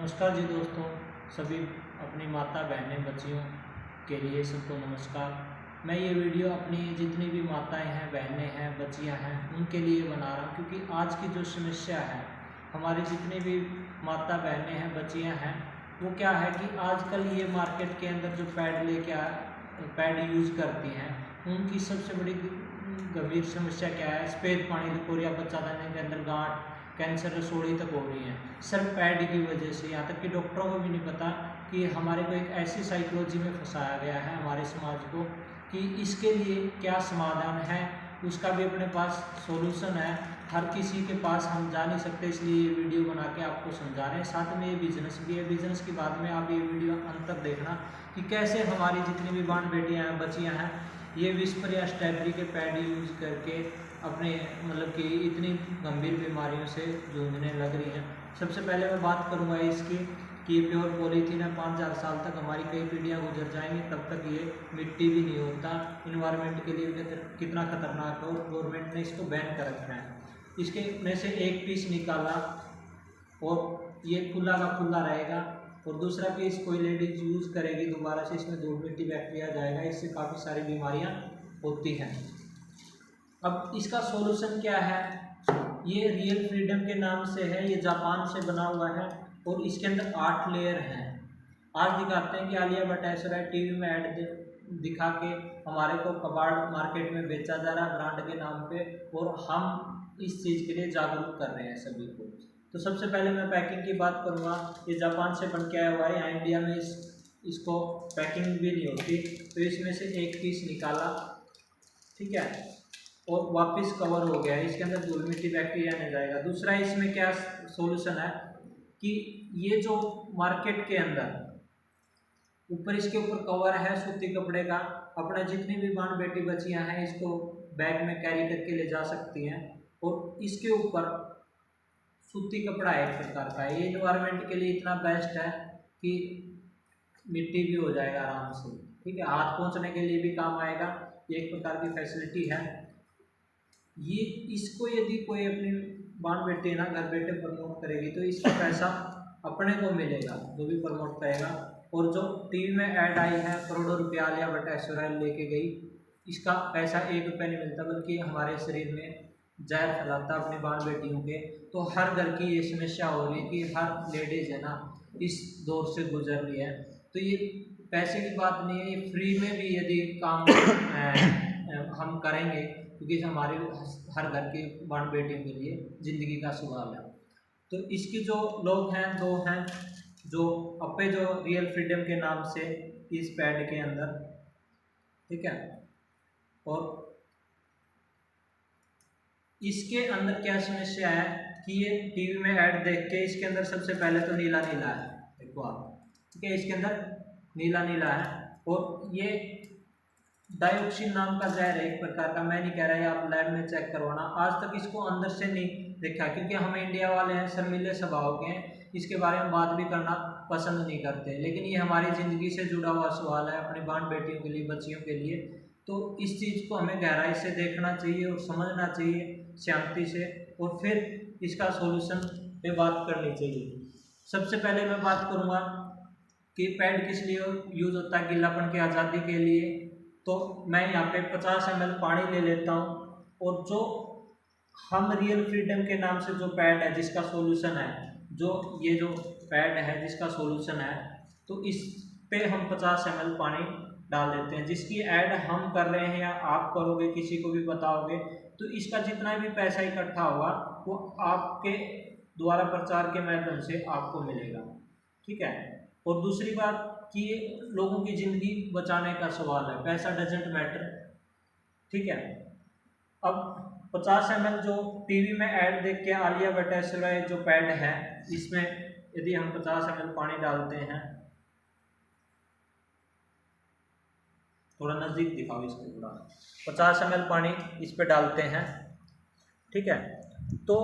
नमस्कार जी दोस्तों, सभी अपनी माता बहनें बच्चियों के लिए सबको नमस्कार। मैं ये वीडियो अपनी जितनी भी माताएं हैं, बहनें हैं, बच्चियां हैं, उनके लिए बना रहा हूँ क्योंकि आज की जो समस्या है, हमारी जितनी भी माता बहनें हैं, बच्चियां हैं, वो क्या है कि आजकल ये मार्केट के अंदर जो पैड यूज़ करती हैं, उनकी सबसे बड़ी गंभीर समस्या क्या है? सफ़ेद पानी लिकोरिया, बच्चादानी के अंदर गांठ, कैंसर, रसोड़ी तक हो रही हैं सिर्फ पैड की वजह से। यहाँ तक कि डॉक्टरों को भी नहीं पता कि हमारे को एक ऐसी साइकोलॉजी में फंसाया गया है हमारे समाज को कि इसके लिए क्या समाधान है, उसका भी अपने पास सॉल्यूशन है। हर किसी के पास हम जा नहीं सकते, इसलिए ये वीडियो बना के आपको समझा रहे हैं। साथ में ये बिजनेस भी है। बिजनेस के बाद में आप ये वीडियो अंत तक देखना कि कैसे हमारी जितनी भी बाण बेटियाँ हैं, बच्चियाँ हैं, ये विस्पर या स्ट्रॉबेरी के पैड यूज करके अपने मतलब कि इतनी गंभीर बीमारियों से जूझने लग रही हैं। सबसे पहले मैं बात करूंगा इसकी कि ये प्योर पॉलीथीन है। 5,000 साल तक हमारी कई पीढ़ियां गुजर जाएंगी, तब तक ये मिट्टी भी नहीं होता। इन्वायरमेंट के लिए कितना खतरनाक है और गवर्नमेंट ने इसको बैन कर रखा है। इसके में से एक पीस निकाला और ये खुला का खुला रहेगा, और दूसरा पीस कोई लेडीज यूज़ करेगी दोबारा से, इसमें धूल मिट्टी बैक्टीरिया जाएगा, इससे काफ़ी सारी बीमारियां होती हैं। अब इसका सॉल्यूशन क्या है? ये रियल फ्रीडम के नाम से है, ये जापान से बना हुआ है और इसके अंदर 8 लेयर हैं। आज दिखाते हैं कि आलिया भट्ट ऐश्वर्या टीवी में ऐड दिखा के हमारे को कबाड़ मार्केट में बेचा जा रहा है ब्रांड के नाम पे, और हम इस चीज़ के लिए जागरूक कर रहे हैं सभी को। तो सबसे पहले मैं पैकिंग की बात करूँगा। ये जापान से बन के आया हुआ है, यहाँ इंडिया में इसको पैकिंग भी नहीं होती। तो इसमें से एक पीस निकाला, ठीक है, और वापस कवर हो गया। इसके अंदर धूल मिट्टी बैक्टीरिया नहीं जाएगा। दूसरा इसमें क्या सॉल्यूशन है कि ये जो मार्केट के अंदर ऊपर इसके ऊपर कवर है सूती कपड़े का, अपना जितनी भी बाण बेटी बच्चियां हैं इसको बैग में कैरी करके ले जा सकती हैं। और इसके ऊपर सूती कपड़ा है एक प्रकार का। ये इन्वायरमेंट के लिए इतना बेस्ट है कि मिट्टी भी हो जाएगा आराम से, ठीक है, हाथ पहुँचने के लिए भी काम आएगा। ये एक प्रकार की फैसिलिटी है। ये इसको यदि कोई अपनी बाण बेटी ना घर बैठे प्रमोट करेगी तो इसका पैसा अपने को मिलेगा, जो भी प्रमोट करेगा। और जो टीवी में ऐड आई है करोड़ों रुपया आलिया भट्ट ऐश्वर्या लेके गई, इसका पैसा 1 रुपया नहीं मिलता, बल्कि हमारे शरीर में जहर फैलाता अपनी बाण बेटियों के। तो हर घर की ये समस्या हो रही है कि हर लेडीज है ना इस दौर से गुजर रही है। तो ये पैसे की बात नहीं है, ये फ्री में भी यदि काम हम करेंगे, क्योंकि हमारे हर घर की बाण बेटियों के लिए ज़िंदगी का सवाल है। तो इसकी जो लोग हैं, दो हैं जो अपे जो रियल फ्रीडम के नाम से इस पैड के अंदर, ठीक है, और इसके अंदर क्या समस्या है कि ये टीवी में ऐड देख के इसके अंदर सबसे पहले तो नीला नीला है, देखो आप, ठीक है, इसके अंदर नीला नीला है। और ये डायोक्सिन नाम का जहर है एक प्रकार का। मैं नहीं कह रहा है, आप लैब में चेक करवाना। आज तक इसको अंदर से नहीं देखा, क्योंकि हम इंडिया वाले हैं, शर्मीले स्वभाव के हैं, इसके बारे में बात भी करना पसंद नहीं करते। लेकिन ये हमारी ज़िंदगी से जुड़ा हुआ सवाल है, अपनी बाण बेटियों के लिए, बच्चियों के लिए। तो इस चीज़ को हमें गहराई से देखना चाहिए और समझना चाहिए शांति से, और फिर इसका सोल्यूशन पे बात करनी चाहिए। सबसे पहले मैं बात करूँगा कि पैड किस लिए यूज़ होता है? गीलापन की आज़ादी के लिए। तो मैं यहाँ पे 50 ml पानी ले लेता हूँ, और जो हम रियल फ्रीडम के नाम से जो पैड है जिसका सॉल्यूशन है, ये जो पैड है जिसका सॉल्यूशन है, तो इस पे हम 50 ml पानी डाल देते हैं, जिसकी ऐड हम कर रहे हैं या आप करोगे, किसी को भी बताओगे, तो इसका जितना भी पैसा इकट्ठा होगा वो आपके द्वारा प्रचार के माध्यम से आपको मिलेगा, ठीक है। और दूसरी बात कि ये लोगों की ज़िंदगी बचाने का सवाल है, पैसा डजेंट मैटर, ठीक है। अब 50 ml जो टीवी में ऐड देख के आलिया भट्ट ऐश्वर्या जो पैड है, इसमें यदि हम 50 ml पानी डालते हैं, थोड़ा नज़दीक दिखाओ इसको, थोड़ा 50 ml पानी इस पे डालते हैं, ठीक है। तो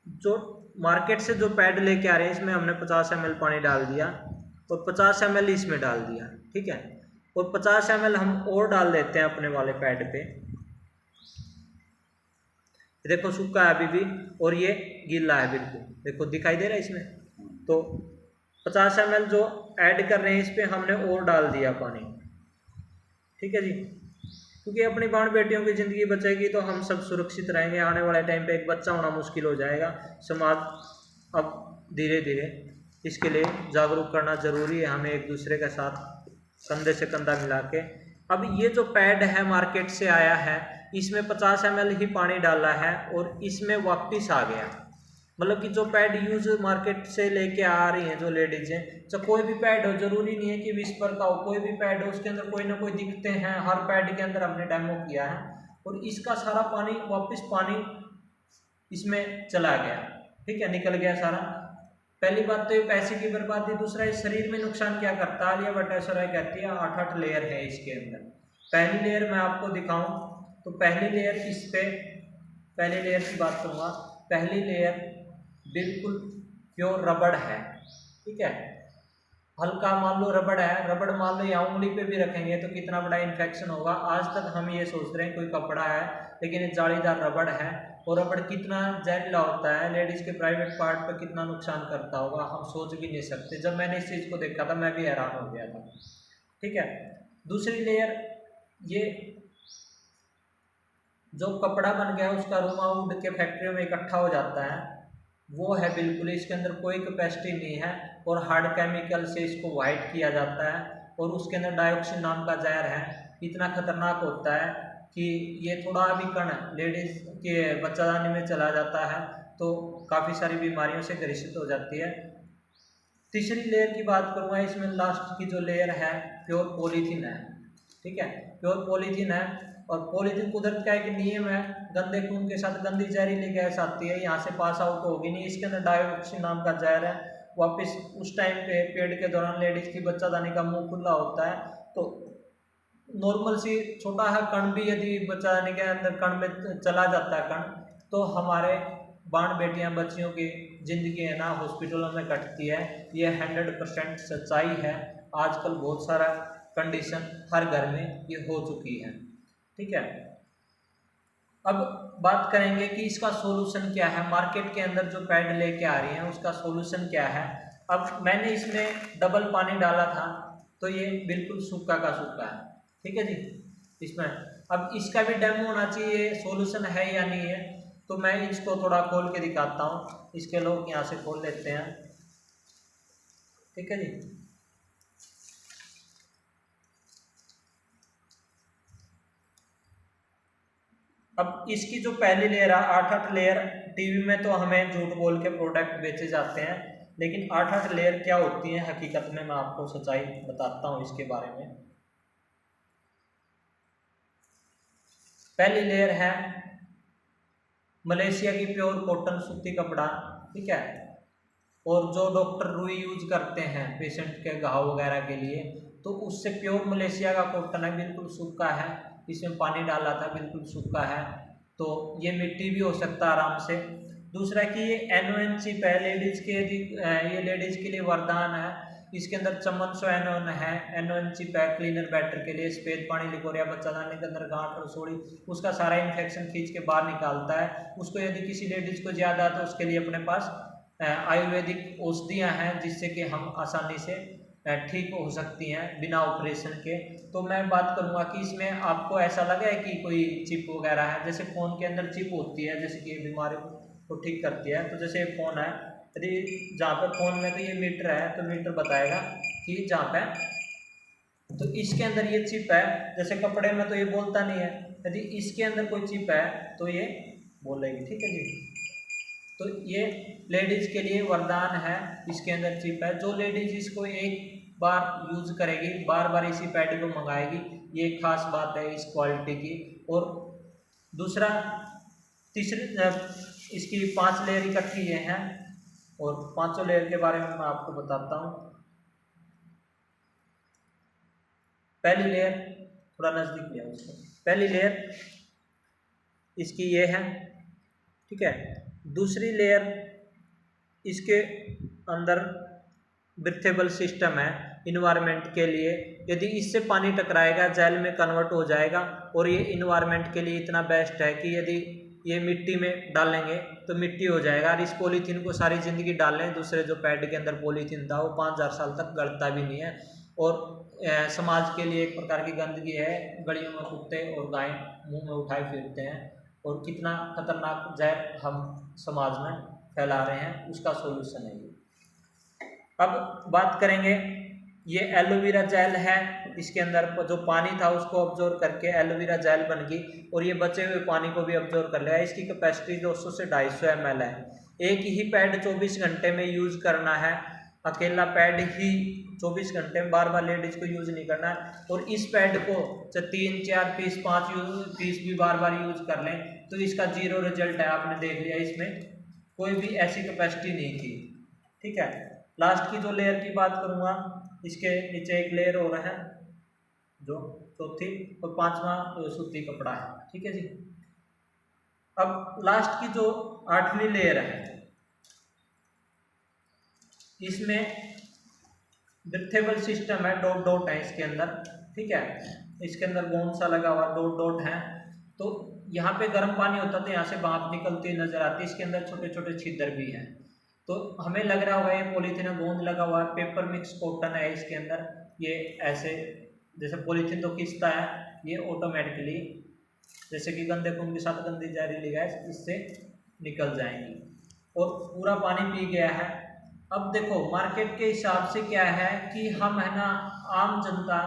जो मार्केट से जो पैड लेके आ रहे हैं इसमें हमने 50 ml पानी डाल दिया और 50 ml इसमें डाल दिया, ठीक है, और 50 ml हम और डाल देते हैं अपने वाले पैड पे। देखो सूखा है अभी भी और ये गीला है बिल्कुल, देखो दिखाई दे रहा है इसमें, तो 50 ml जो ऐड कर रहे हैं इस पर हमने और डाल दिया पानी। ठीक है जी, क्योंकि अपनी बाण बेटियों की ज़िंदगी बचेगी तो हम सब सुरक्षित रहेंगे। आने वाले टाइम पे एक बच्चा होना मुश्किल हो जाएगा। समाज अब धीरे धीरे इसके लिए जागरूक करना ज़रूरी है, हमें एक दूसरे के साथ कंधे से कंधा मिला के। अब ये जो पैड है मार्केट से आया है, इसमें 50 ml ही पानी डाला है और इसमें वापस आ गया। मतलब कि जो पैड यूज मार्केट से लेके आ रही हैं जो लेडीज हैं, तो कोई भी पैड हो, जरूरी नहीं है कि विस्पर का हो, कोई भी पैड हो उसके अंदर कोई ना कोई दिखते हैं। हर पैड के अंदर हमने डेमो किया है और इसका सारा पानी वापस पानी इसमें चला गया। ठीक है, निकल गया सारा। पहली बात तो ये पैसे की बर्बादी, दूसरा इस शरीर में नुकसान क्या करता है। आलिया भट्टाचार्य कहती है 8 लेयर है इसके अंदर। पहली लेयर मैं आपको दिखाऊं तो पहली लेयर इस पे, पहली लेयर की बात करूँगा, पहली लेयर बिल्कुल प्योर रबड़ है। ठीक है, हल्का मान लो रबड़ है, रबड़ मान लो यहाँ उंगली पे भी रखेंगे तो कितना बड़ा इन्फेक्शन होगा। आज तक हम ये सोच रहे हैं कोई कपड़ा है, लेकिन ये जालीदार रबड़ है और रबड़ कितना जहरीला होता है, लेडीज के प्राइवेट पार्ट पर कितना नुकसान करता होगा हम सोच भी नहीं सकते। जब मैंने इस चीज़ को देखा था मैं भी हैरान हो गया था। ठीक है, दूसरी लेयर ये जो कपड़ा बन गया उसका रोमा उड़ के फैक्ट्रियों में इकट्ठा हो जाता है, वो है बिल्कुल, इसके अंदर कोई कैपेसिटी नहीं है और हार्ड केमिकल से इसको वाइट किया जाता है और उसके अंदर डाइऑक्सिन नाम का जहर है, इतना खतरनाक होता है कि ये थोड़ा भी कण लेडीज के बच्चादानी में चला जाता है तो काफ़ी सारी बीमारियों से ग्रसित हो जाती है। तीसरी लेयर की बात करूँगा, इसमें लास्ट की जो लेयर है प्योर पॉलीथीन है। ठीक है, प्योर पॉलीथीन है और पॉलीथीन कुदरत का एक नियम है, गंदे खून के साथ गंदी जहरीली गैस आती है, यहाँ से पास आउट होगी नहीं। इसके अंदर डाइऑक्सिन नाम का जहर है। वापस उस टाइम पे पेट के दौरान लेडीज की बच्चादानी का मुंह खुला होता है तो नॉर्मल सी छोटा है कण भी यदि बच्चादानी के अंदर कण में चला जाता है कण, तो हमारे बाण बेटियां बच्चियों की जिंदगी है ना हॉस्पिटलों में कटती है। ये 100% सच्चाई है। आजकल बहुत सारा कंडीशन हर घर में ये हो चुकी है। ठीक है, अब बात करेंगे कि इसका सॉल्यूशन क्या है। मार्केट के अंदर जो पैड लेके आ रही है उसका सॉल्यूशन क्या है। अब मैंने इसमें डबल पानी डाला था तो ये बिल्कुल सूखा का सूखा है। ठीक है जी, इसमें अब इसका भी डेमो होना चाहिए सॉल्यूशन है या नहीं है, तो मैं इसको थोड़ा खोल के दिखाता हूँ। इसके लोग यहाँ से खोल लेते हैं। ठीक है जी, अब इसकी जो पहली लेयर है 8 लेयर, टीवी में तो हमें झूठ बोल के प्रोडक्ट बेचे जाते हैं, लेकिन 8 लेयर क्या होती हैं हकीकत में मैं आपको सच्चाई बताता हूँ इसके बारे में। पहली लेयर है मलेशिया की प्योर कॉटन सूती कपड़ा। ठीक है, और जो डॉक्टर रुई यूज करते हैं पेशेंट के घाव वगैरह के लिए, तो उससे प्योर मलेशिया का कॉटन है, बिल्कुल सूखा है। इसमें पानी डाला था, बिल्कुल सूखा है, तो ये मिट्टी भी हो सकता है आराम से। दूसरा कि ये NON चिप है लेडीज के, ये लेडीज के लिए वरदान है। इसके अंदर चमन सो NON है, NON चिप है क्लीनर बैटर के लिए। सफेद पानी लिकोरिया बच्चादानी के अंदर गांठ रसोड़ी उसका सारा इन्फेक्शन खींच के बाहर निकालता है। उसको यदि किसी लेडीज को ज़्यादा तो उसके लिए अपने पास आयुर्वेदिक औषधियाँ हैं जिससे कि हम आसानी से ठीक हो सकती हैं बिना ऑपरेशन के। तो मैं बात करूंगा कि इसमें आपको ऐसा लगा है कि कोई चिप वगैरह है, जैसे फ़ोन के अंदर चिप होती है जैसे कि बीमारी को ठीक करती है। तो जैसे फ़ोन है, यदि जहाँ पे फ़ोन में तो ये मीटर है तो मीटर बताएगा कि जहाँ पे, तो इसके अंदर ये चिप है। जैसे कपड़े में तो ये बोलता नहीं है, यदि इसके अंदर कोई चिप है तो ये बोलेगी। ठीक है जी, तो ये लेडीज के लिए वरदान है। इसके अंदर चिप है, जो लेडीज इसको एक बार यूज करेगी बार बार इसी पैड को मंगाएगी, ये खास बात है इस क्वालिटी की। और दूसरा तीसरी इसकी 5 लेयर इकट्ठी ये हैं और 5 लेयर के बारे में मैं आपको बताता हूँ। पहली लेयर थोड़ा नजदीक लिया उसको, पहली लेयर इसकी ये है। ठीक है, दूसरी लेयर इसके अंदर ब्रीथेबल सिस्टम है इन्वायरमेंट के लिए। यदि इससे पानी टकराएगा जेल में कन्वर्ट हो जाएगा और ये इन्वायरमेंट के लिए इतना बेस्ट है कि यदि ये मिट्टी में डालेंगे तो मिट्टी हो जाएगा। और इस पॉलीथीन को सारी ज़िंदगी डाल लें, दूसरे जो पैड के अंदर पॉलीथीन था वो 5000 साल तक गलता भी नहीं है। और समाज के लिए एक प्रकार की गंदगी है, गलियों में कुत्ते और गाय मुंह में उठाए फिरते हैं, और कितना खतरनाक जहर हम समाज में फैला रहे हैं, उसका सोल्यूशन है ये। अब बात करेंगे, ये एलोवेरा जेल है, इसके अंदर जो पानी था उसको ऑब्जर्व करके एलोवेरा जेल बन गई, और ये बचे हुए पानी को भी ऑब्जर्व कर लिया। इसकी कैपेसिटी 200 से 250 ml है। एक ही पैड 24 घंटे में यूज करना है, अकेला पैड ही 24 घंटे में, बार बार लेडीज को यूज नहीं करना है। और इस पैड को 3, 4 पीस, 5 पीस भी बार बार यूज कर लें तो इसका 0 रिजल्ट है। आपने देख लिया, इसमें कोई भी ऐसी कैपेसिटी नहीं थी। ठीक है, लास्ट की जो लेयर की बात करूंगा, इसके नीचे एक लेयर हो रहा है जो चौथी, और 5वां सूती कपड़ा है। ठीक है जी। अब लास्ट की जो 8वीं लेयर है, इसमें ब्रीथेबल सिस्टम है, डॉट डॉट है इसके अंदर। ठीक है, इसके अंदर गोंद सा लगा हुआ, डॉट डॉट है। तो यहाँ पे गर्म पानी होता तो यहाँ से भाप निकलती नजर आती है। इसके अंदर छोटे छोटे छिद्र भी हैं। तो हमें लग रहा होगा ये पॉलीथीन गोंद लगा हुआ है, पेपर मिक्स कॉटन है इसके अंदर। ये ऐसे जैसे पॉलीथीन तो खींचता है, ये ऑटोमेटिकली जैसे कि गंदे खून के साथ गंदी जहरीली गैस इससे निकल जाएंगी। और पूरा पानी पी गया है। अब देखो मार्केट के हिसाब से क्या है कि हम है ना, आम जनता,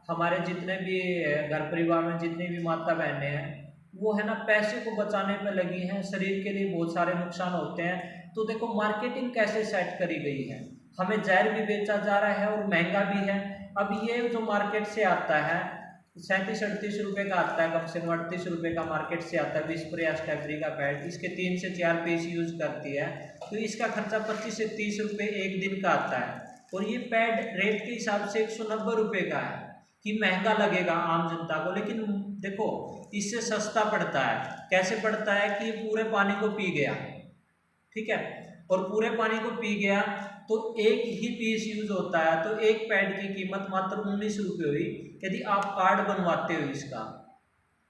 हमारे जितने भी घर परिवार में जितनी भी माता बहनें हैं, वो है ना पैसे को बचाने पे लगी हैं, शरीर के लिए बहुत सारे नुकसान होते हैं। तो देखो मार्केटिंग कैसे सेट करी गई है, हमें जहर भी बेचा जा रहा है और महंगा भी है। अब ये जो मार्केट से आता है 37-38 रुपये का आता है, कम से कम 38 रुपये का मार्केट से आता है विस्प्रे या स्टेफ्री का पैड। इसके 3 से 4 पीस यूज करती है, तो इसका खर्चा 25 से 30 रुपये एक दिन का आता है। और ये पैड रेट के हिसाब से 190 रुपये का है, कि महंगा लगेगा आम जनता को, लेकिन देखो इससे सस्ता पड़ता है। कैसे पड़ता है कि पूरे पानी को पी गया। ठीक है, और पूरे पानी को पी गया तो एक ही पीस यूज होता है, तो एक पैड की कीमत मात्र 19 रुपये हुई। यदि आप कार्ड बनवाते हो इसका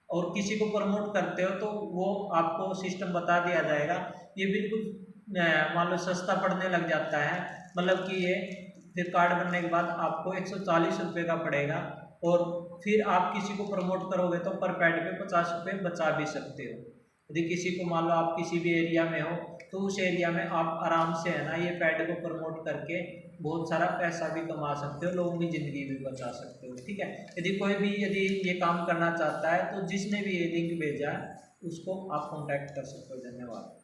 और किसी को प्रमोट करते हो तो वो आपको सिस्टम बता दिया जाएगा। ये बिल्कुल मान लो सस्ता पड़ने लग जाता है, मतलब कि ये फिर कार्ड बनने के बाद आपको 140 रुपये का पड़ेगा। और फिर आप किसी को प्रमोट करोगे तो पर पैड पे 50 रुपये बचा भी सकते हो। यदि किसी को मान लो आप किसी भी एरिया में हो तो उस एरिया में आप आराम से है ना ये पैड को प्रमोट करके बहुत सारा पैसा भी कमा सकते हो, लोगों की ज़िंदगी भी बचा सकते हो। ठीक है, यदि ये काम करना चाहता है तो जिसने भी ये लिंक भेजा है उसको आप कॉन्टैक्ट कर सकते हो। धन्यवाद।